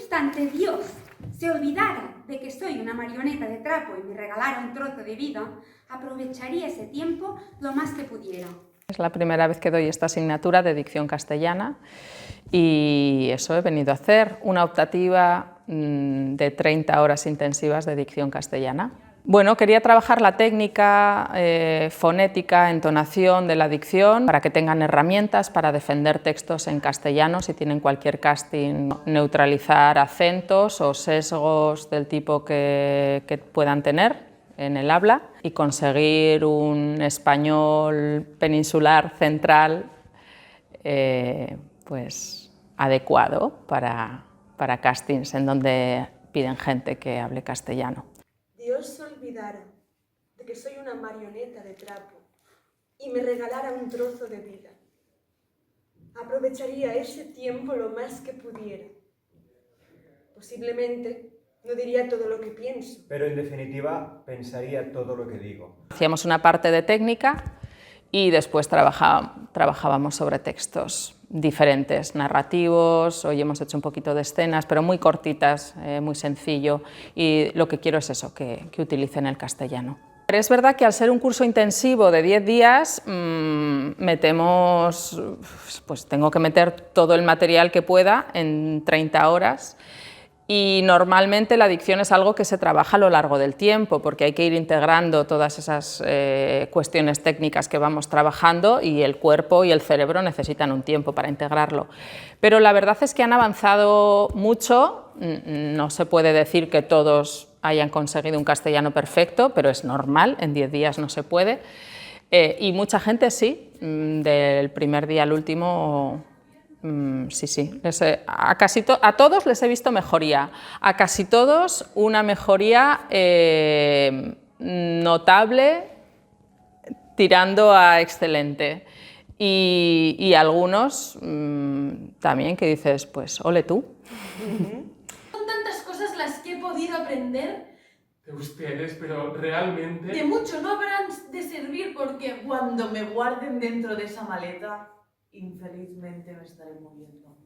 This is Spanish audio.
instante Dios se olvidara de que soy una marioneta de trapo y me regalara un trozo de vida, aprovecharía ese tiempo lo más que pudiera. Es la primera vez que doy esta asignatura de dicción castellana y eso he venido a hacer, una optativa de 30 horas intensivas de dicción castellana. Bueno, quería trabajar la técnica, fonética, entonación de la dicción para que tengan herramientas para defender textos en castellano si tienen cualquier casting, neutralizar acentos o sesgos del tipo que puedan tener en el habla y conseguir un español peninsular central pues adecuado para castings en donde piden gente que hable castellano. Dios se olvidara de que soy una marioneta de trapo y me regalara un trozo de vida. Aprovecharía ese tiempo lo más que pudiera. Posiblemente no diría todo lo que pienso. Pero en definitiva pensaría todo lo que digo. Hacíamos una parte de técnica y después trabajábamos sobre textos diferentes, narrativos, hoy hemos hecho un poquito de escenas, pero muy cortitas, muy sencillo, y lo que quiero es eso, que utilicen el castellano. Pero es verdad que al ser un curso intensivo de 10 días, tengo que meter todo el material que pueda en 30 horas, y normalmente la dicción es algo que se trabaja a lo largo del tiempo, porque hay que ir integrando todas esas cuestiones técnicas que vamos trabajando y el cuerpo y el cerebro necesitan un tiempo para integrarlo. Pero la verdad es que han avanzado mucho, no se puede decir que todos hayan conseguido un castellano perfecto, pero es normal, en 10 días no se puede, y mucha gente sí, del primer día al último. Sí. A todos les he visto mejoría, a casi todos una mejoría notable tirando a excelente y algunos también que dices, pues ole tú. Son tantas cosas las que he podido aprender. De ustedes, pero realmente... De mucho no habrán de servir porque cuando me guarden dentro de esa maleta, infelizmente me estaré muriendo.